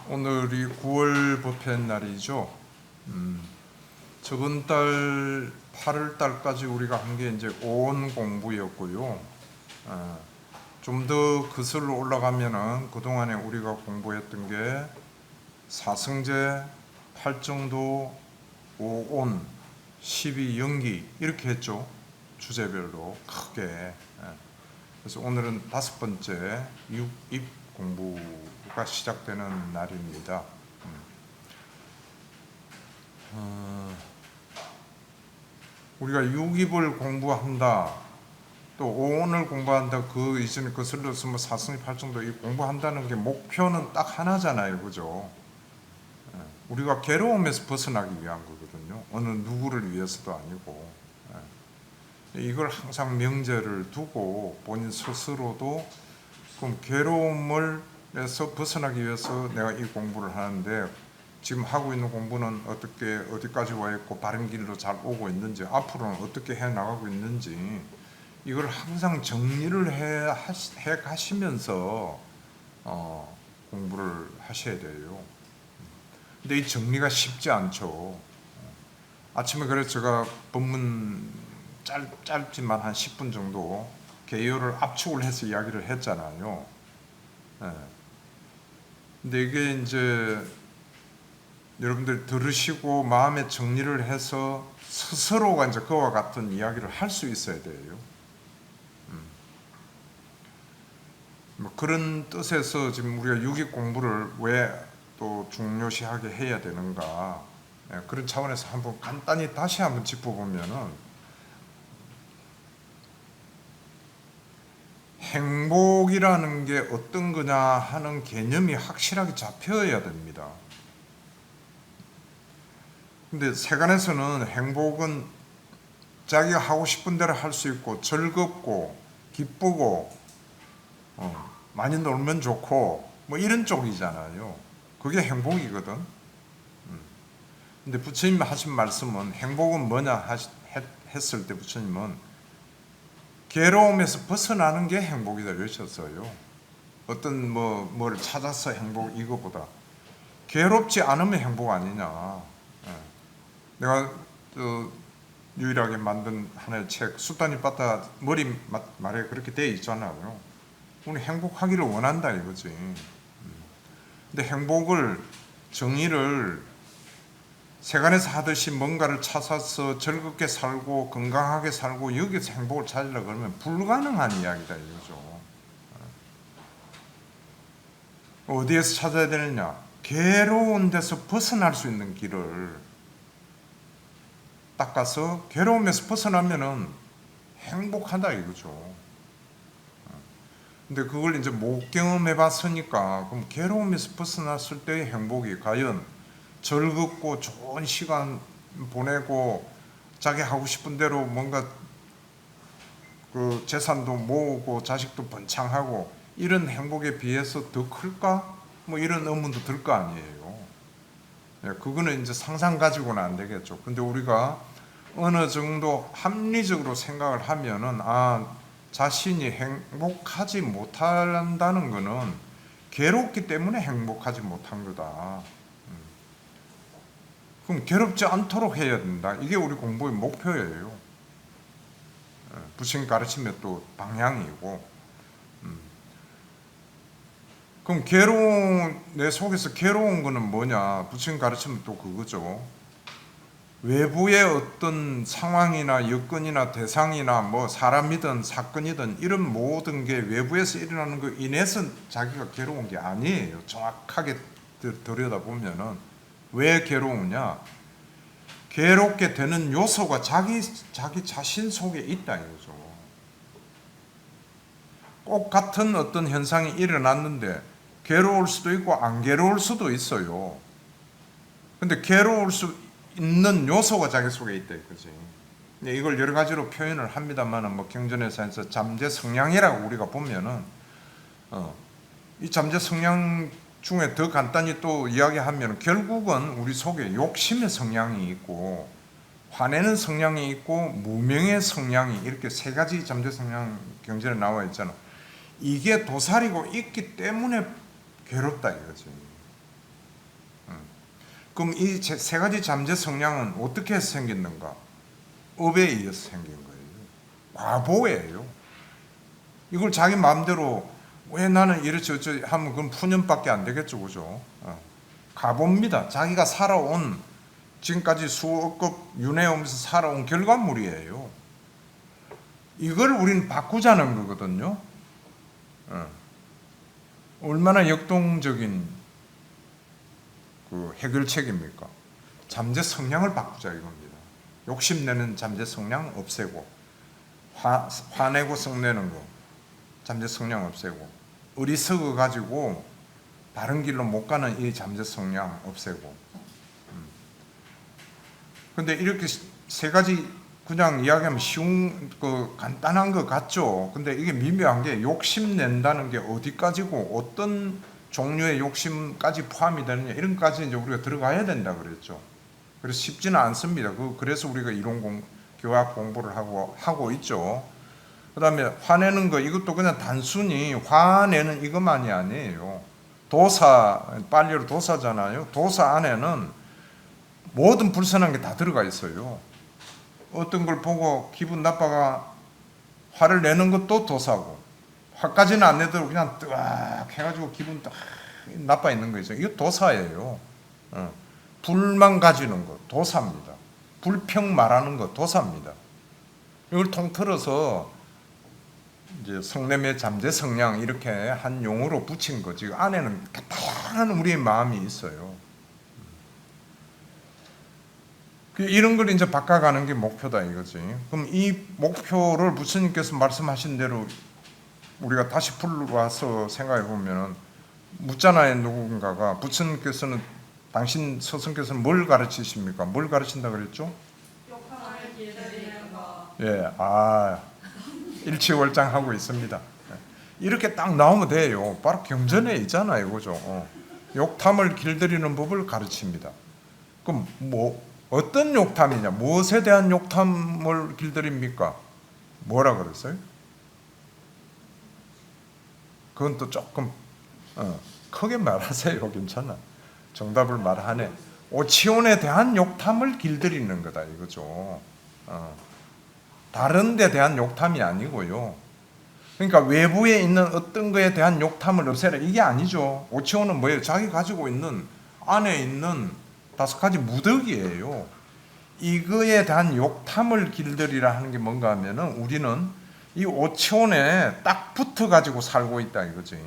오늘이 9월 법회 날이죠. 저번 달 8월 달까지 우리가 한 게 이제 오온 공부였고요. 좀 더 거슬러 올라가면은 그동안에 우리가 공부했던 게 사성제, 팔정도, 오온, 12연기 이렇게 했죠. 주제별로 크게. 그래서 오늘은 5번째 6입 공부가 시작되는 날입니다. 우리가 6입을 공부한다, 또 오온을 공부한다, 그 이전에 거슬러서 뭐 사성이 팔정도 이 공부한다는 게 목표는 딱 하나잖아요, 그죠? 우리가 괴로움에서 벗어나기 위한 거거든요. 어느 누구를 위해서도 아니고. 이걸 항상 명제를 두고 본인 스스로도 그럼 괴로움을에서 벗어나기 위해서 내가 이 공부를 하는데 지금 하고 있는 공부는 어떻게 어디까지 와 있고 바른 길로 잘 오고 있는지, 앞으로는 어떻게 해 나가고 있는지, 이걸 항상 정리를 해 가시면서 공부를 하셔야 돼요. 근데 이 정리가 쉽지 않죠. 아침에 그래서 제가 본문 짧지만 한 10분 정도 개요를 압축을 해서 이야기를 했잖아요. 근데 이게 이제 여러분들 들으시고 마음에 정리를 해서 스스로가 이제 그와 같은 이야기를 할 수 있어야 돼요. 뭐 그런 뜻에서 지금 우리가 6입 공부를 왜 또 중요시하게 해야 되는가, 그런 차원에서 한번 간단히 다시 한번 짚어보면은, 행복이라는 게 어떤 거냐 하는 개념이 확실하게 잡혀야 됩니다. 근데 세간에서는 행복은 자기가 하고 싶은 대로 할 수 있고 즐겁고 기쁘고 많이 놀면 좋고 뭐 이런 쪽이잖아요. 그게 행복이거든. 근데 부처님 하신 말씀은 행복은 뭐냐 했을 때 부처님은 괴로움에서 벗어나는 게 행복이다 이러셨어요. 어떤 뭐를 찾아서 행복 이거보다 괴롭지 않으면 행복 아니냐. 내가 유일하게 만든 하나의 책 수단이 빠따 머리 말에 그렇게 돼 있잖아요. 우리 행복하기를 원한다 이거지. 근데 행복을 정의를 세간에서 하듯이 뭔가를 찾아서 즐겁게 살고 건강하게 살고 여기서 행복을 찾으려고 그러면 불가능한 이야기다 이거죠. 어디에서 찾아야 되느냐? 괴로운 데서 벗어날 수 있는 길을 닦아서 괴로움에서 벗어나면은 행복하다 이거죠. 근데 그걸 이제 못 경험해 봤으니까, 그럼 괴로움에서 벗어났을 때의 행복이 과연 즐겁고 좋은 시간 보내고 자기 하고 싶은 대로 뭔가 그 재산도 모으고 자식도 번창하고 이런 행복에 비해서 더 클까? 뭐 이런 의문도 들 거 아니에요. 그거는 이제 상상 가지고는 안 되겠죠. 근데 우리가 어느 정도 합리적으로 생각을 하면은 자신이 행복하지 못한다는 것은 괴롭기 때문에 행복하지 못한 거다. 그럼 괴롭지 않도록 해야 된다. 이게 우리 공부의 목표예요. 부처님 가르침의 또 방향이고. 그럼 내 속에서 괴로운 거는 뭐냐? 부처님 가르침은 또 그거죠. 외부의 어떤 상황이나 여건이나 대상이나 뭐 사람이든 사건이든 이런 모든 게 외부에서 일어나는 거 인해서 자기가 괴로운 게 아니에요. 정확하게 들여다보면은 왜 괴로우냐? 괴롭게 되는 요소가 자기 자신 속에 있다 이거죠. 꼭 같은 어떤 현상이 일어났는데 괴로울 수도 있고 안 괴로울 수도 있어요. 근데 괴로울 수 있는 요소가 자기 속에 있다 이거지. 이걸 여러 가지로 표현을 합니다만은 뭐 경전에서 잠재 성향이라고 우리가 보면은 이 잠재 성향 중에 더 간단히 또 이야기하면 결국은 우리 속에 욕심의 성향이 있고 화내는 성향이 있고 무명의 성향이, 이렇게 세 가지 잠재 성향 경전에 나와 있잖아. 이게 도사리고 있기 때문에 괴롭다 이거지. 그럼 이 세 가지 잠재 성향은 어떻게 생겼는가? 업에 의해서 생긴 거예요. 과보예요. 이걸 자기 마음대로 왜 나는 이렇지 어쩌지 하면 그건 푸념밖에 안 되겠죠, 그죠? 과보입니다. 자기가 살아온 지금까지 수억급 윤회하면서 살아온 결과물이에요. 이걸 우리는 바꾸자는 거거든요. 얼마나 역동적인 그 해결책입니까? 잠재 성향을 바꾸자 이겁니다. 욕심내는 잠재 성향 없애고, 화내고 성내는 거 잠재 성향 없애고, 어리석어 가지고 바른 길로 못 가는 이 잠재 성향 없애고. 근데 이렇게 세 가지 그냥 이야기하면 쉬운 그 간단한 것 같죠. 근데 이게 미묘한 게 욕심 낸다는 게 어디까지고 어떤 종류의 욕심까지 포함이 되느냐 이런 까지 이제 우리가 들어가야 된다 그랬죠. 그래서 쉽지는 않습니다. 그래서 우리가 교학 공부를 하고 있죠. 그다음에 화내는 거 이것도 그냥 단순히 화내는 이것만이 아니에요. 도사 빨리로 도사잖아요. 도사 안에는 모든 불선한 게 다 들어가 있어요. 어떤 걸 보고 기분 나빠가 화를 내는 것도 도사고, 화까지는 안 내도록 그냥 뜨악 해가지고 기분 딱 나빠 있는 거죠. 이거 도사예요. 불만 가지는 거 도사입니다. 불평 말하는 거 도사입니다. 이걸 통틀어서 이제 성냄의 잠재 성향 이렇게 한 용어로 붙인 거지. 안에는 다양한 우리의 마음이 있어요. 이런 걸 이제 바꿔가는 게 목표다 이거지. 그럼 이 목표를 부처님께서 말씀하신 대로 우리가 다시 불러와서 생각해 보면 묻잖아요. 누군가가 부처님께서는 당신 스승께서는 뭘 가르치십니까? 뭘 가르친다 그랬죠? 욕함을 길들이는 거. 예, 일치월장하고 있습니다. 이렇게 딱 나오면 돼요. 바로 경전에 있잖아요, 그죠? 욕탐을 길들이는 법을 가르칩니다. 그럼 어떤 욕탐이냐? 무엇에 대한 욕탐을 길들입니까? 뭐라 그랬어요? 그건 또 조금 크게 말하세요. 괜찮아. 정답을 말하네. 오치온에 대한 욕탐을 길들이는 거다 이거죠. 다른 데 대한 욕탐이 아니고요. 그러니까 외부에 있는 어떤 거에 대한 욕탐을 없애라 이게 아니죠. 오치온은 뭐예요? 자기 가지고 있는 안에 있는 5가지 무덕이에요. 이거에 대한 욕탐을 길들이라 하는 게 뭔가 하면은 우리는 이 오치온에 딱 붙어 가지고 살고 있다 이거지.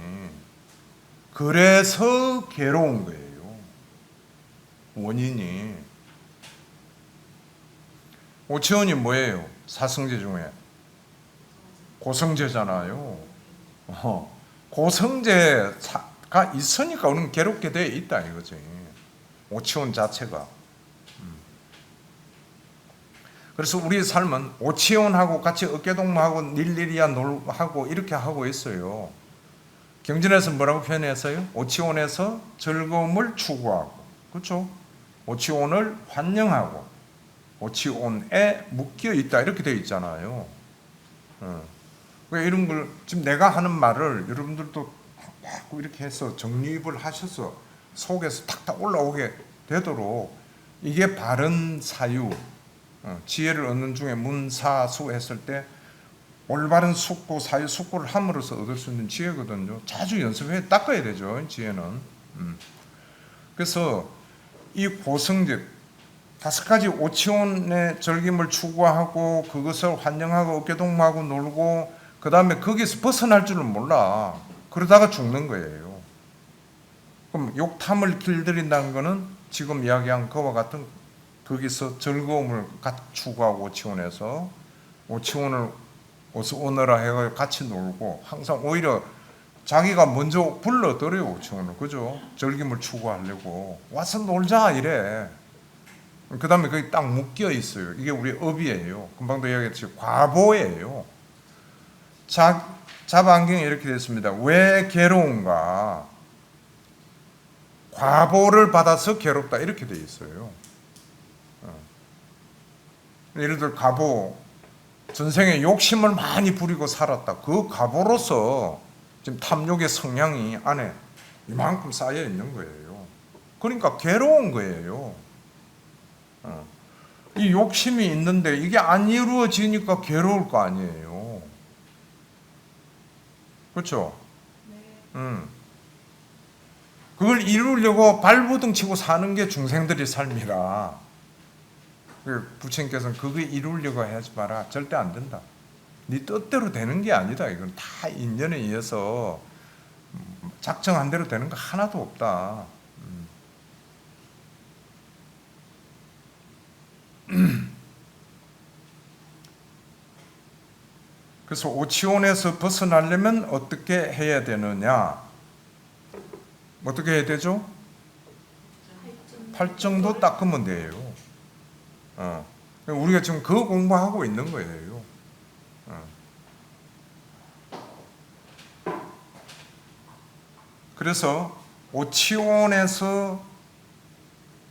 그래서 괴로운 거예요. 원인이. 오치온이 뭐예요? 사성제 중에 고성제잖아요. 고성제가 있으니까 우리는 괴롭게 돼 있다 이거지. 오치온 자체가. 그래서 우리의 삶은 오치온하고 같이 어깨동무하고 닐리리아 놀하고 이렇게 하고 있어요. 경전에서 뭐라고 표현했어요? 오치온에서 즐거움을 추구하고, 그렇죠? 오치온을 환영하고, 오치온에 묶여 있다 이렇게 되어 있잖아요. 왜 이런 걸 지금 내가 하는 말을 여러분들도 자꾸 이렇게 해서 정립을 하셔서 속에서 탁탁 올라오게 되도록 이게 바른 사유, 지혜를 얻는 중에 문사수 했을 때 올바른 숙고, 사유 숙고를 함으로써 얻을 수 있는 지혜거든요. 자주 연습해 닦아야 되죠, 지혜는. 그래서 이 고성제 5가지 오치온의 즐김을 추구하고 그것을 환영하고 어깨동무하고 놀고 그 다음에 거기서 벗어날 줄은 몰라. 그러다가 죽는 거예요. 그럼 욕탐을 길들인다는 것은 지금 이야기한 그와 같은 거기서 즐거움을 추구하고 오치온을 어서 오너라 해서 같이 놀고 항상 오히려 자기가 먼저 불러들여요. 오치온을. 그죠? 즐김을 추구하려고 와서 놀자 이래. 그 다음에 거기 딱 묶여 있어요. 이게 우리 업이에요. 금방도 이야기했지. 과보예요. 자반경에 이렇게 되어 있습니다. 왜 괴로운가? 과보를 받아서 괴롭다 이렇게 되어 있어요. 예를 들어 과보, 전생에 욕심을 많이 부리고 살았다. 그 과보로서 지금 탐욕의 성향이 안에 이만큼 쌓여 있는 거예요. 그러니까 괴로운 거예요. 이 욕심이 있는데 이게 안 이루어지니까 괴로울 거 아니에요. 그렇죠? 그걸 이루려고 발버둥 치고 사는 게 중생들의 삶이라. 부처님께서는 그거 이루려고 하지 마라. 절대 안 된다. 네 뜻대로 되는 게 아니다. 이건 다 인연에 의해서 작정한 대로 되는 거 하나도 없다. 그래서 오치온에서 벗어나려면 어떻게 해야 되느냐? 어떻게 해야 되죠? 팔정도 닦으면 돼요. 우리가 지금 그 공부하고 있는 거예요. 그래서 오치온에서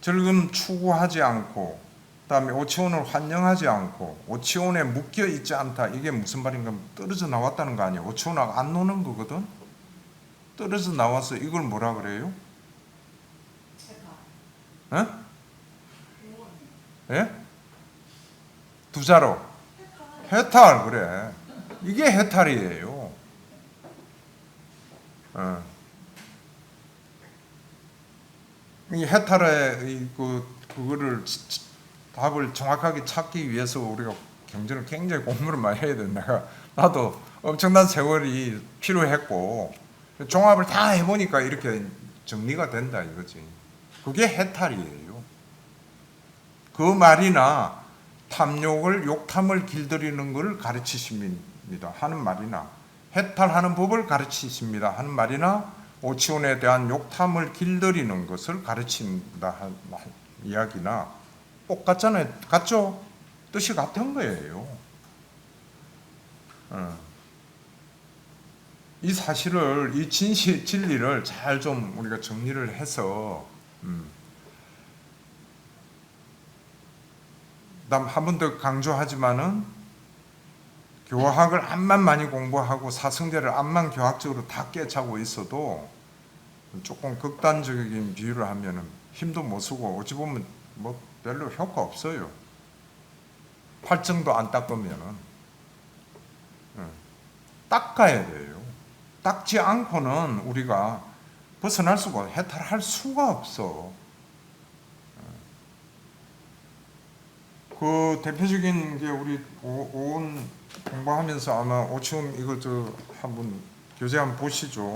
즐거움 추구하지 않고, 그다음에 오치온을 환영하지 않고, 오치온에 묶여 있지 않다. 이게 무슨 말인가? 떨어져 나왔다는 거 아니에요. 오치온하고 안 노는 거거든. 떨어져 나와서 이걸 뭐라 그래요? 예? 두 자로 해탈. 그래. 이게 해탈이에요. 이 해탈의 그거를 답을 정확하게 찾기 위해서 우리가 경전을 굉장히 공부를 많이 해야 된다. 나도 엄청난 세월이 필요했고 종합을 다 해보니까 이렇게 정리가 된다 이거지. 그게 해탈이에요. 그 말이나 탐욕을 욕탐을 길들이는 것을 가르치십니다 하는 말이나 해탈하는 법을 가르치십니다 하는 말이나 오치온에 대한 욕탐을 길들이는 것을 가르친다 하는 이야기나 똑같잖아요. 같죠? 뜻이 같은 거예요. 이 사실을, 이 진리를 잘 좀 우리가 정리를 해서 다음 한 번 더 강조하지만은 교학을 암만 많이 공부하고 사성제를 암만 교학적으로 다 깨차고 있어도 조금 극단적인 비유를 하면은 힘도 못 쓰고 어찌 보면 뭐 별로 효과 없어요. 팔정도 안 닦으면은 닦아야 돼요. 닦지 않고는 우리가 벗어날 수가, 해탈할 수가 없어. 그 대표적인 게 우리 오온 공부하면서 아마 오치움 이거 한번 교재 한번 보시죠.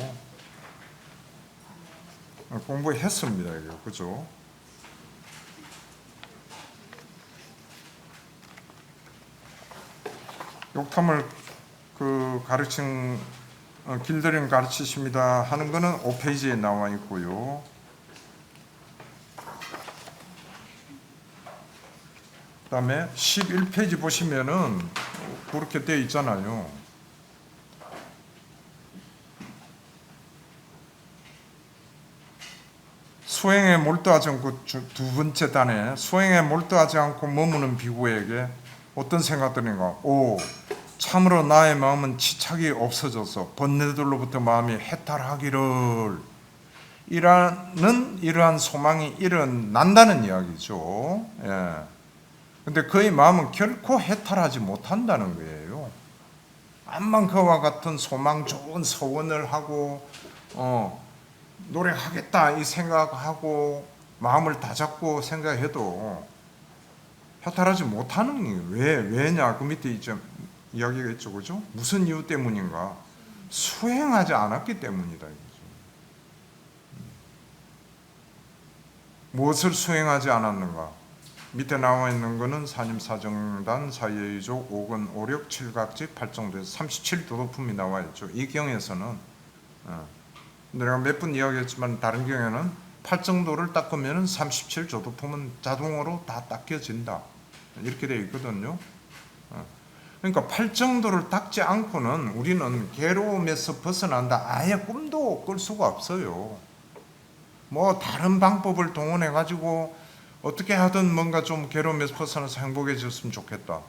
공부했습니다 이거 그죠? 욕탐을 길들임 가르치십니다 하는 거는 5페이지에 나와 있고요. 그 다음에 11페이지 보시면은 그렇게 되어 있잖아요. 수행에 몰두하지 않고 두 번째 단에 수행에 몰두하지 않고 머무는 비구에게 어떤 생각들인가? 참으로 나의 마음은 치착이 없어져서 번뇌들로부터 마음이 해탈하기를 이러한 소망이 일어난다는 이야기죠. 예. 근데 그의 마음은 결코 해탈하지 못한다는 거예요. 암만 그와 같은 소망 좋은 서원을 하고 노력하겠다 이 생각하고 마음을 다잡고 생각해도 해탈하지 못하는 거예요. 왜냐? 그 밑에 있죠. 이야기가 있죠. 그죠? 무슨 이유 때문인가? 수행하지 않았기 때문이다. 이거죠. 무엇을 수행하지 않았는가? 밑에 나와 있는 거는 산임사정단 사예의족 5근 5력 7각지 8정도에서 37도도품이 나와 있죠. 이 경에서는 내가 몇 번 이야기했지만 다른 경에는 8정도를 닦으면 37조도품은 자동으로 다 닦여진다. 이렇게 되어 있거든요. 그러니까 8정도를 닦지 않고는 우리는 괴로움에서 벗어난다. 아예 꿈도 꿀 수가 없어요. 뭐 다른 방법을 동원해 가지고 어떻게 하든 뭔가 좀 괴로움에서 벗어나서 행복해졌으면 좋겠다.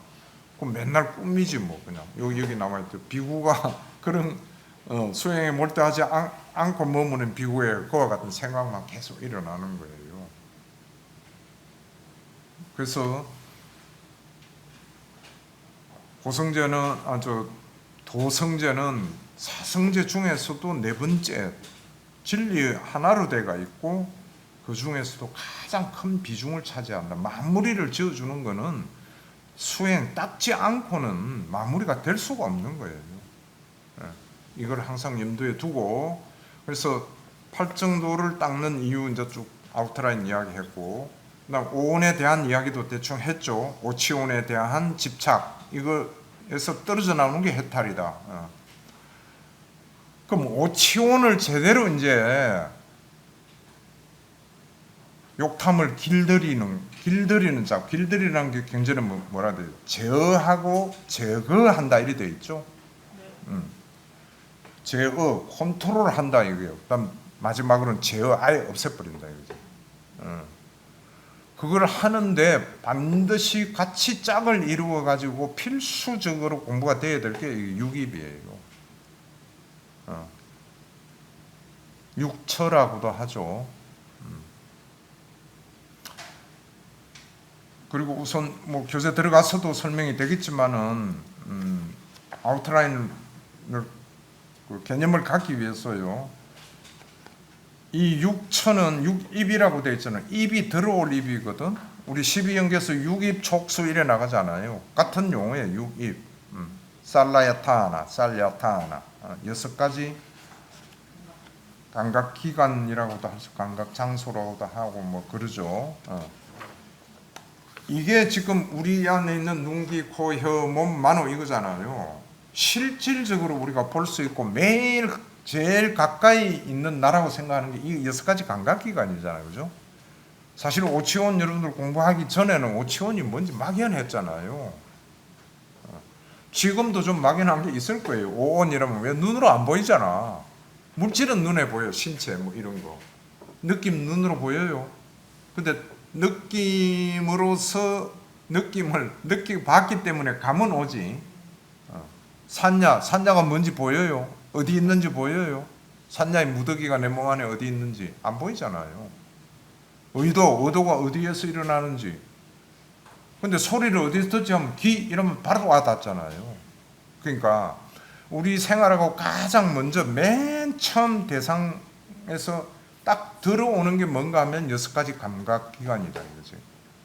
그럼 맨날 꿈이지 뭐 그냥 여기 나와 있죠. 비구가 그런 수행에 몰두하지 않고 머무는 비구에 그와 같은 생각만 계속 일어나는 거예요. 그래서 도성제는 사성제 중에서도 네 번째 진리 하나로 돼가 있고 그 중에서도 가장 큰 비중을 차지한다. 마무리를 지어주는 거는 수행 닦지 않고는 마무리가 될 수가 없는 거예요. 이걸 항상 염두에 두고, 그래서 팔정도를 닦는 이유 이제 쭉 아웃라인 이야기했고, 그다음 오온에 대한 이야기도 대충 했죠. 오치온에 대한 집착, 이거에서 떨어져 나오는 게 해탈이다. 그럼 오치온을 제대로 이제 욕탐을 길들이는 작업, 길들이라는 게 경전에 뭐라 돼요? 제어하고 제거한다 이렇게 돼 있죠. 제어, 컨트롤한다 이거예요. 그다음 마지막으로는 제어 아예 없애버린다 이거죠. 그걸 하는데 반드시 같이 짝을 이루어 가지고 필수적으로 공부가 돼야 될 게 육입이에요. 육처라고도 하죠. 그리고 우선 뭐 교재 들어가서도 설명이 되겠지만은 아웃라인을 그 개념을 갖기 위해서요. 이 육처는 육입이라고 되어 있잖아요. 입이 들어올 입이거든. 우리 12연계에서 육입 촉수 이래 나가잖아요. 같은 용어예요. 육입. 살라야타나, 살야타나. 6가지 감각기관이라고도 하죠. 감각장소라고도 하고 뭐 그러죠. 이게 지금 우리 안에 있는 눈, 귀, 코, 혀, 몸, 만호 이거잖아요. 실질적으로 우리가 볼 수 있고 매일 제일 가까이 있는 나라고 생각하는 게 이 6가지 감각기관이잖아요. 그죠? 사실 오치온 여러분들 공부하기 전에는 오치온이 뭔지 막연했잖아요. 지금도 좀 막연한 게 있을 거예요. 오온이라면 왜 눈으로 안 보이잖아. 물질은 눈에 보여. 신체 뭐 이런 거. 느낌 눈으로 보여요. 근데 느낌으로서 느낌을 느껴봤기 때문에 감은 오지. 산야가 뭔지 보여요? 어디 있는지 보여요? 산야의 무더기가 내 몸 안에 어디 있는지 안 보이잖아요. 의도가 어디에서 일어나는지. 근데 소리를 어디서 듣지 하면 귀 이러면 바로 와닿잖아요. 그러니까 우리 생활하고 가장 먼저 맨 처음 대상에서 딱 들어오는 게 뭔가 하면 6가지 감각기관이다 이거지.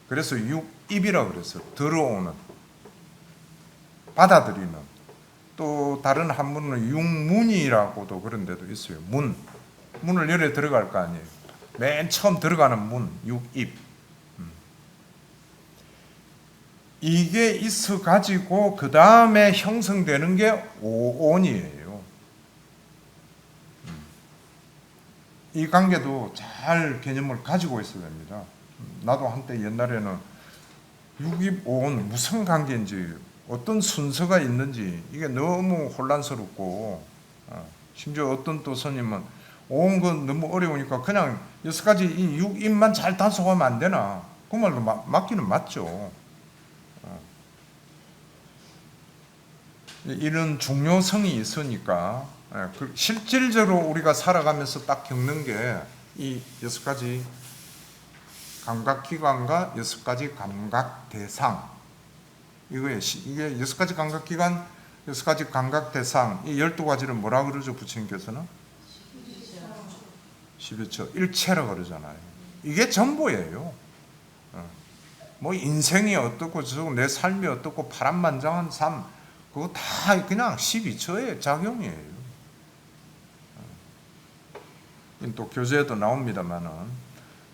그래서 육입이라고 그랬어요. 들어오는, 받아들이는. 또 다른 한문은 육문이라고도 그런 데도 있어요. 문을 열에 들어갈 거 아니에요. 맨 처음 들어가는 문, 육입. 이게 있어 가지고 그 다음에 형성되는 게 오온이에요. 이 관계도 잘 개념을 가지고 있어야 됩니다. 나도 한때 옛날에는 육입 오온 무슨 관계인지 어떤 순서가 있는지 이게 너무 혼란스럽고, 심지어 어떤 또 스님은 오온 건 너무 어려우니까 그냥 6가지 이 육입만 잘 단속하면 안 되나? 그 말도 맞기는 맞죠. 이런 중요성이 있으니까 실질적으로 우리가 살아가면서 딱 겪는 게 이 6가지 감각기관과 6가지 감각대상 이거에 이게 6가지 감각기관, 6가지 감각대상 이 12가지를 뭐라 그러죠? 부처님께서는 11처 일체라 그러잖아요. 이게 전부예요. 뭐 인생이 어떻고 저거 내 삶이 어떻고 파란만장한 삶 그거 다 그냥 12처의 작용이에요. 또 교재에도 나옵니다만은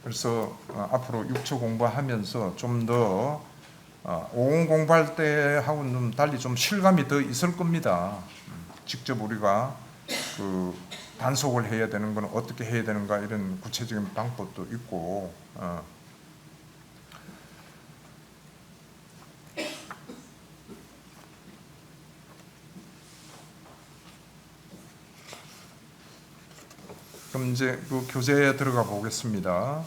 그래서 앞으로 6처 공부하면서 좀 더 오온 공부할 때하고는 좀 달리 좀 실감이 더 있을 겁니다. 직접 우리가 그 단속을 해야 되는 건 어떻게 해야 되는가 이런 구체적인 방법도 있고 그럼 이제 그 교재에 들어가 보겠습니다.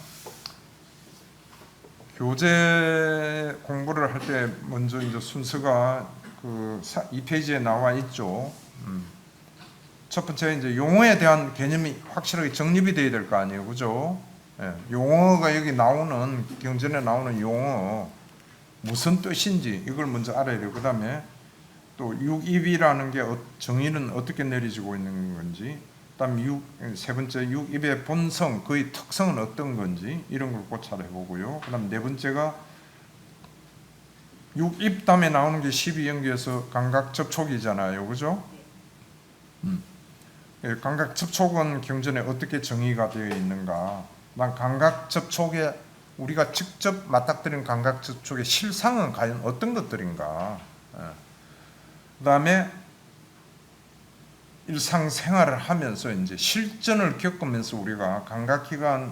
교재 공부를 할 때 먼저 이제 순서가 그 2페이지에 나와 있죠. 첫 번째 이제 용어에 대한 개념이 확실하게 정립이 돼야 될 거 아니에요, 그죠? 예, 용어가 여기 나오는 경전에 나오는 용어 무슨 뜻인지 이걸 먼저 알아야 돼요. 그다음에 또 육입이라는 게 정의는 어떻게 내려지고 있는 건지, 그다음 세 번째 육입의 본성, 그의 특성은 어떤 건지 이런 걸 고찰해 보고요. 그다음 네 번째가 육입 다음에 나오는 게 12연계에서 감각 접촉이잖아요, 그죠? 감각 접촉은 경전에 어떻게 정의가 되어 있는가? 난 감각 접촉에 우리가 직접 맞닥뜨린 감각 접촉의 실상은 과연 어떤 것들인가? 그다음에 일상생활을 하면서 이제 실전을 겪으면서 우리가 감각기관을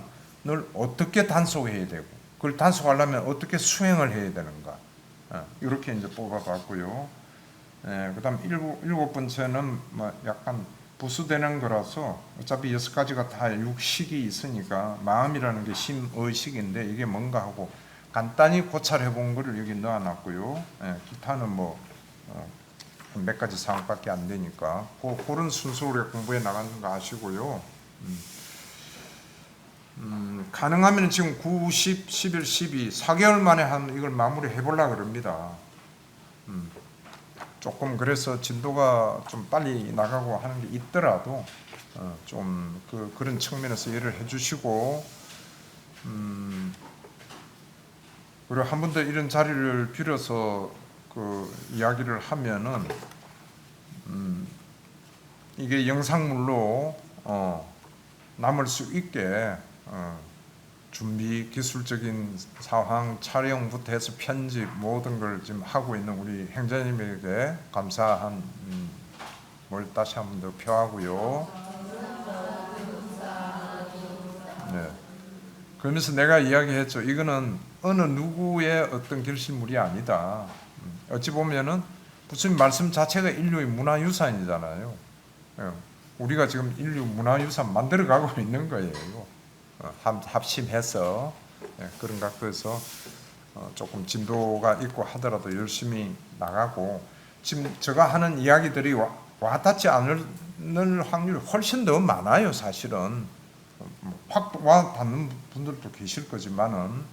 어떻게 단속해야 되고 그걸 단속하려면 어떻게 수행을 해야 되는가? 이렇게 이제 뽑아봤고요. 그다음 일곱 번째는 뭐 약간 부수되는 거라서 어차피 6가지가 다 육식이 있으니까 마음이라는 게 심의식인데 이게 뭔가 하고 간단히 고찰해 본 거를 여기 넣어놨고요. 기타는 뭐 몇 가지 사항밖에 안 되니까 그런 순서로 공부해 나가는 거 아시고요. 가능하면 지금 9, 10, 11, 12 4개월 만에 한 이걸 마무리 해보려고 그럽니다. 조금 그래서 진도가 좀 빨리 나가고 하는 게 있더라도 좀 그런 측면에서 이해를 해주시고 그리고 한 번 더 이런 자리를 빌어서 이야기를 하면은 이게 영상물로 남을 수 있게 준비 기술적인 상황 촬영부터 해서 편집 모든 걸 지금 하고 있는 우리 행자님에게 감사한 뭘 다시 한 번 더 표하고요. 네. 그러면서 내가 이야기했죠. 이거는 어느 누구의 어떤 결실물이 아니다. 어찌 보면은 부처님 말씀 자체가 인류의 문화유산이잖아요. 우리가 지금 인류 문화유산 만들어가고 있는 거예요. 합심해서 그런 각도에서 조금 진도가 있고 하더라도 열심히 나가고 지금 제가 하는 이야기들이 와닿지 않을 확률이 훨씬 더 많아요. 사실은 확 와닿는 분들도 계실 거지만은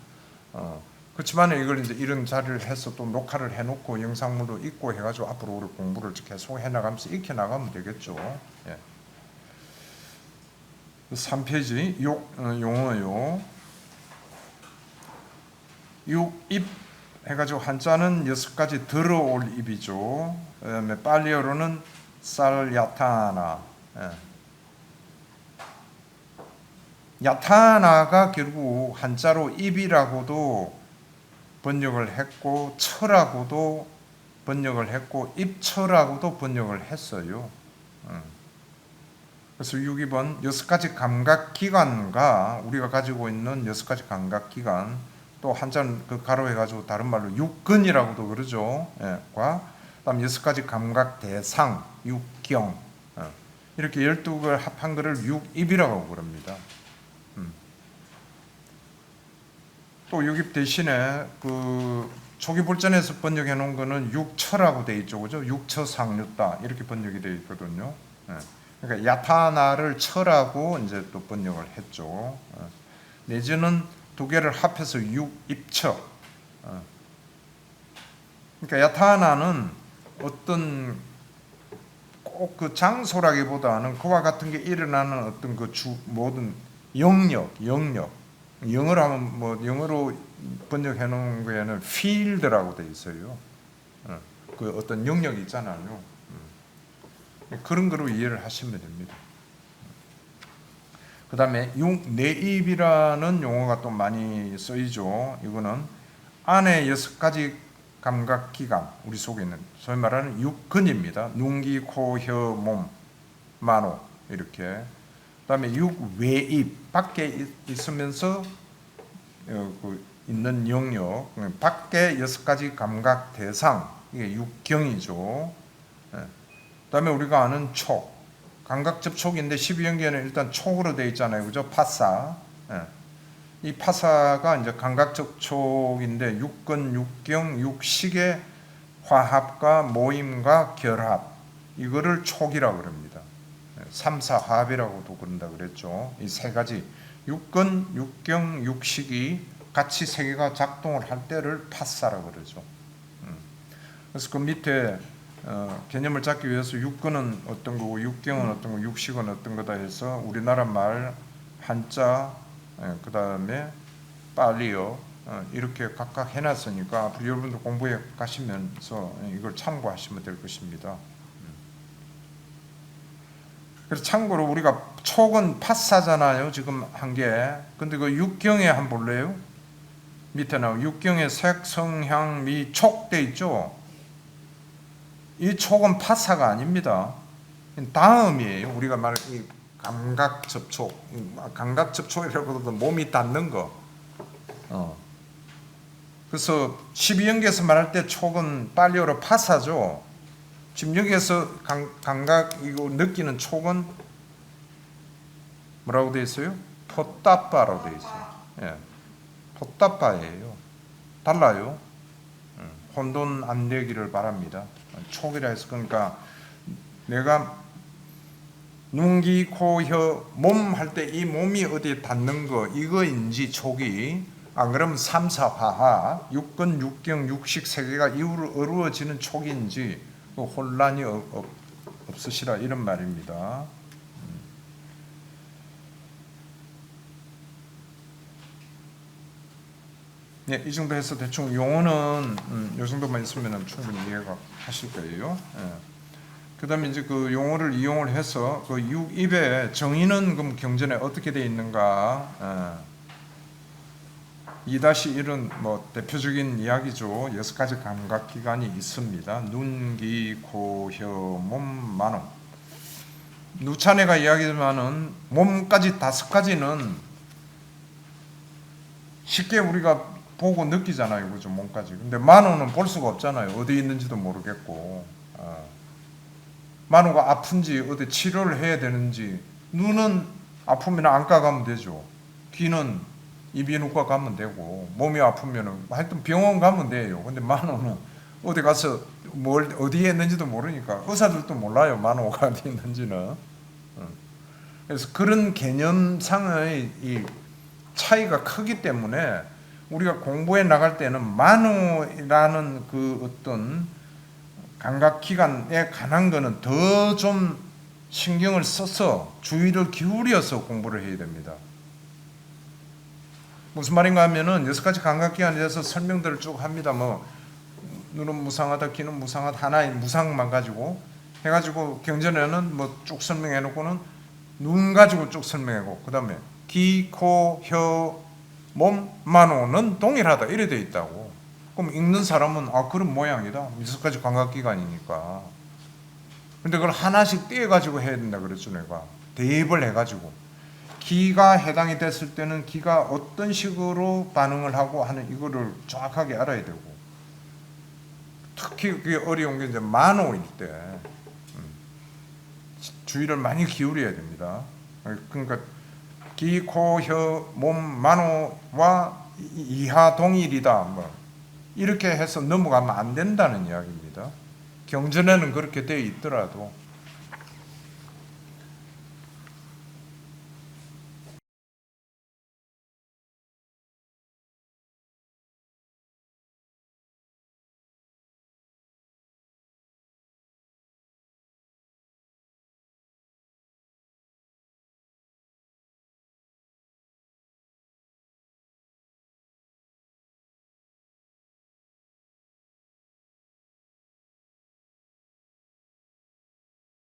그렇지만 이걸 이제 이런 자리를 해서 또 녹화를 해놓고 영상물로 있고 해가지고 앞으로 우리 공부를 계속 해나가면서 익혀 나가면 되겠죠. 3페이지 용어요. 육입 해가지고 한자는 6가지 들어올 입이죠. 그다음에 팔리어로는 쌀야타나. 야타나가 결국 한자로 입이라고도 번역을 했고 처라고도 번역을 했고 입처라고도 번역을 했어요. 그래서 6입은 6가지 감각기관과 우리가 가지고 있는 6가지 감각기관 또 한자는 그 가로해가지고 다른 말로 육근이라고도 그러죠. 과 그다음 6가지 감각대상, 육경 이렇게 12걸 합한 거를 육입이라고 부릅니다. 또 육입 대신에 초기 불전에서 번역해 놓은 거는 육처라고 돼 있죠, 그죠? 육처상류다 이렇게 번역이 돼 있거든요. 그러니까 야타나를 처라고 이제 또 번역을 했죠. 내지는 두 개를 합해서 육입처. 그러니까 야타나는 어떤 꼭 그 장소라기보다는 그와 같은 게 일어나는 어떤 모든 영역. 영어로 하면 뭐 영어로 번역해 놓은 거에는 field라고 돼 있어요. 그 어떤 영역이 있잖아요. 그런 거로 이해를 하시면 됩니다. 그 다음에 육내입이라는 용어가 또 많이 쓰이죠. 이거는 안에 6가지 감각기관, 우리 속에 있는 소위 말하는 육근입니다. 눈, 귀, 코, 혀, 몸, 만호 이렇게. 그 다음에 육외입, 밖에 있으면서 있는 영역, 밖에 6가지 감각 대상, 이게 육경이죠. 그 다음에 우리가 아는 촉, 감각 접촉인데 12연계는 일단 촉으로 되어 있잖아요. 그죠? 파사. 이 파사가 이제 감각 접촉인데 육근, 육경, 육식의 화합과 모임과 결합, 이거를 촉이라고 그럽니다. 삼사합이라고도 그런다 그랬죠. 이 세 가지 육근, 육경, 육식이 같이 세 개가 작동을 할 때를 파사라 그러죠. 그래서 그 밑에 개념을 잡기 위해서 육근은 어떤 거고 육경은 어떤 거, 육식은 어떤 거다 해서 우리나라 말 한자, 그 다음에 빨리어 이렇게 각각 해놨으니까 앞으로 여러분들 공부해 가시면서 이걸 참고하시면 될 것입니다. 그래서 참고로 우리가 촉은 파사잖아요. 지금 한 개. 근데 그 육경에 한번 볼래요? 밑에 나오는 육경에 색, 성, 향, 미, 촉 돼 있죠. 이 촉은 파사가 아닙니다. 다음이에요. 우리가 말하는 이 감각 접촉, 감각 접촉이라고 해도 몸이 닿는 거. 그래서 12연계에서 말할 때 촉은 빨리어로 파사죠. 지금 여기에서 감각 이거 느끼는 촉은 뭐라고 되어 있어요? 포따빠라고 되어 있어요. 예, 포따빠예요. 달라요. 혼돈 안 되기를 바랍니다. 촉이라 해서 그러니까 내가 눈, 귀, 코, 혀, 몸 할 때 이 몸이 어디에 닿는 거 이거인지 촉이 안 그러면 삼사화하 육근, 육경, 육식 세 개가 이후로 어루어지는 촉인지 혼란이 없으시라 이런 말입니다. 네, 이 정도 해서 대충 용어는 이 정도만 있으면 충분히 이해가 하실 거예요. 예. 그다음에 이제 그 용어를 이용을 해서 그 육입의 정의는 그럼 경전에 어떻게 되어 있는가? 2-1은 뭐 대표적인 이야기죠. 6가지 감각 기관이 있습니다. 눈, 귀, 코, 혀, 몸, 만호. 누차네가 이야기지만은 몸까지 5가지는 쉽게 우리가 보고 느끼잖아요, 그죠? 몸까지. 근데 만호는 볼 수가 없잖아요. 어디 있는지도 모르겠고. 만호가 아픈지 어디 치료를 해야 되는지. 눈은 아프면 안과 가면 되죠. 귀는 이비인후과 가면 되고, 몸이 아프면은 하여튼 병원 가면 돼요. 근데 만호는 어디 가서 어디에 있는지도 모르니까 의사들도 몰라요. 만호가 어디 있는지는. 그래서 그런 개념상의 이 차이가 크기 때문에 우리가 공부해 나갈 때는 만호라는 그 어떤 감각 기관에 관한 거는 더 좀 신경을 써서 주의를 기울여서 공부를 해야 됩니다. 무슨 말인가 하면은 6가지 감각기관에 대해서 설명들을 쭉 합니다. 뭐 눈은 무상하다, 귀는 무상하다, 하나의 무상만 가지고 해가지고 경전에는 뭐 쭉 설명해 놓고는 눈 가지고 쭉 설명하고 그 다음에 귀, 코, 혀, 몸, 만호는 동일하다 이래 돼 있다고. 그럼 읽는 사람은 그런 모양이다. 6가지 감각기관이니까. 근데 그걸 하나씩 떼가지고 해야 된다 그랬죠. 내가 대입을 해가지고 기가 해당이 됐을 때는 기가 어떤 식으로 반응을 하고 하는 이거를 정확하게 알아야 되고, 특히 그게 어려운 게 이제 만호일 때 주의를 많이 기울여야 됩니다. 그러니까 기, 코, 혀, 몸, 만호와 이하 동일이다 뭐 이렇게 해서 넘어가면 안 된다는 이야기입니다. 경전에는 그렇게 되어 있더라도